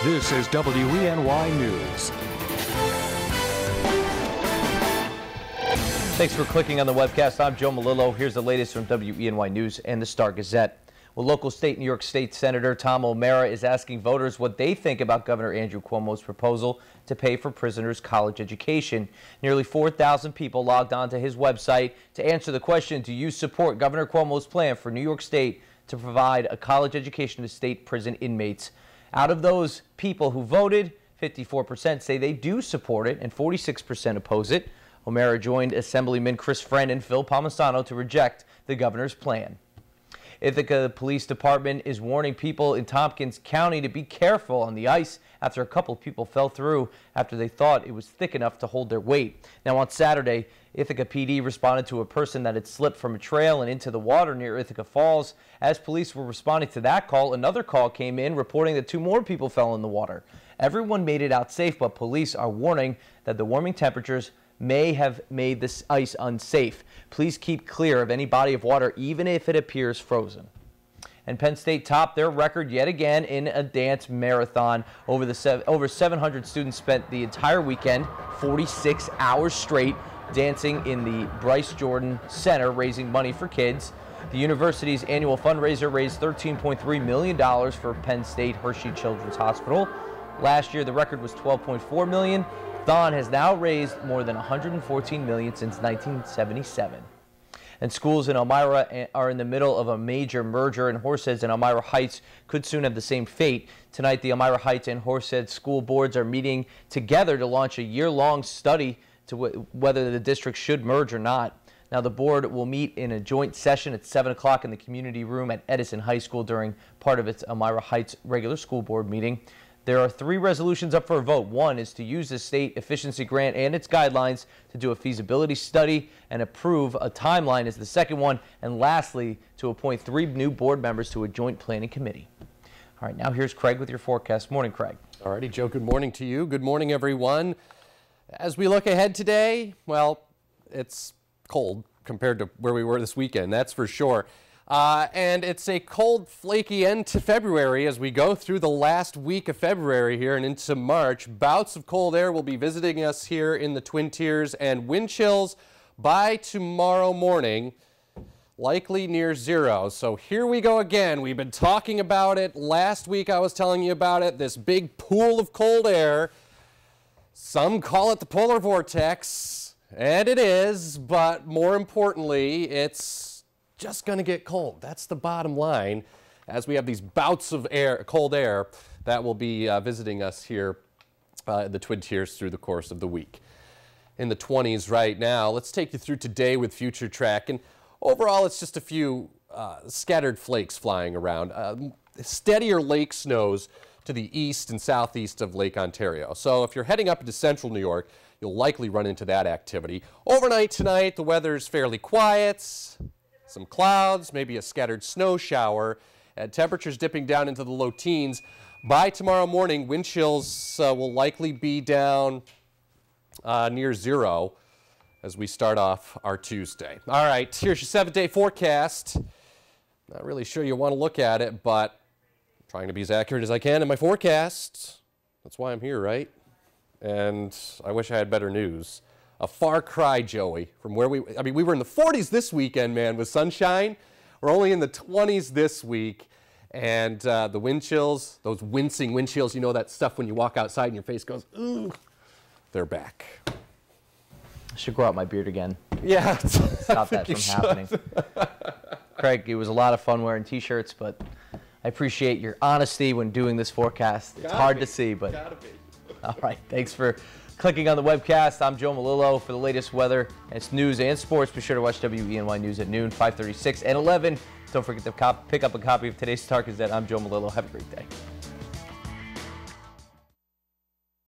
This is WENY News. Thanks for clicking on the webcast. I'm Joe Malillo. Here's the latest from WENY News and the Star-Gazette. Well, local New York State Senator Tom O'Mara is asking voters what they think about Governor Andrew Cuomo's proposal to pay for prisoners' college education. Nearly 4,000 people logged on to his website to answer the question, do you support Governor Cuomo's plan for New York State to provide a college education to state prison inmates? Out of those people who voted, 54% say they do support it and 46% oppose it. O'Mara joined Assemblyman Chris Friend and Phil Palmisano to reject the governor's plan. Ithaca Police Department is warning people in Tompkins County to be careful on the ice after a couple of people fell through after they thought it was thick enough to hold their weight. Now on Saturday, Ithaca PD responded to a person that had slipped from a trail and into the water near Ithaca Falls. As police were responding to that call, another call came in reporting that 2 more people fell in the water. Everyone made it out safe, but police are warning that the warming temperatures may have made this ice unsafe. Please keep clear of any body of water, even if it appears frozen. And Penn State topped their record yet again in a dance marathon. Over 700 students spent the entire weekend, 46 hours straight, dancing in the Bryce Jordan Center, raising money for kids. The university's annual fundraiser raised $13.3 million for Penn State Hershey Children's Hospital. Last year, the record was $12.4 million. Thon has now raised more than $114 million since 1977. And schools in Elmira are in the middle of a major merger, and Horseheads and Elmira Heights could soon have the same fate. Tonight, the Elmira Heights and Horseheads school boards are meeting together to launch a year-long study to whether the districts should merge or not. Now, the board will meet in a joint session at 7 o'clock in the community room at Edison High School during part of its Elmira Heights regular school board meeting. There are 3 resolutions up for a vote. One is to use the state efficiency grant and its guidelines to do a feasibility study and approve a timeline is the second one. And lastly, to appoint 3 new board members to a joint planning committee. All right, now here's Craig with your forecast. Morning, Craig. All righty, Joe, good morning to you. Good morning, everyone. As we look ahead today, well, it's cold compared to where we were this weekend, that's for sure. And it's a cold, flaky end to February as we go through the last week of February here and into March. Bouts of cold air will be visiting us here in the Twin Tiers, and wind chills by tomorrow morning likely near 0. So here we go again. We've been talking about it. Last week I was telling you about it, this big pool of cold air. Some call it the polar vortex, and it is, but more importantly, it's just going to get cold. That's the bottom line as we have these bouts of cold air that will be visiting us here in the Twin Tiers through the course of the week. In the 20s right now, let's take you through today with Future Track. And overall, it's just a few scattered flakes flying around. Steadier lake snows to the east and southeast of Lake Ontario. So if you're heading up into central New York, you'll likely run into that activity. Overnight tonight, the weather's fairly quiet. Some clouds, maybe a scattered snow shower, and temperatures dipping down into the low teens. By tomorrow morning, wind chills will likely be down near 0 as we start off our Tuesday. All right, here's your 7-day forecast. Not really sure you want to look at it, but I'm trying to be as accurate as I can in my forecast. That's why I'm here, right? And I wish I had better news. A far cry, Joey, from where we were in the 40s this weekend, man, with sunshine. We're only in the 20s this week. And the wind chills, those wincing wind chills, you know that stuff when you walk outside and your face goes, ooh, they're back. I should grow out my beard again. Yeah. Stop that from happening. Craig, it was a lot of fun wearing T-shirts, but I appreciate your honesty when doing this forecast. It's hard to see, but all right, thanks for clicking on the webcast. I'm Joe Malillo. For the latest weather, it's news and sports. Be sure to watch WENY News at noon, 5:36 and 11. Don't forget to pick up a copy of today's Star-Gazette. I'm Joe Malillo. Have a great day.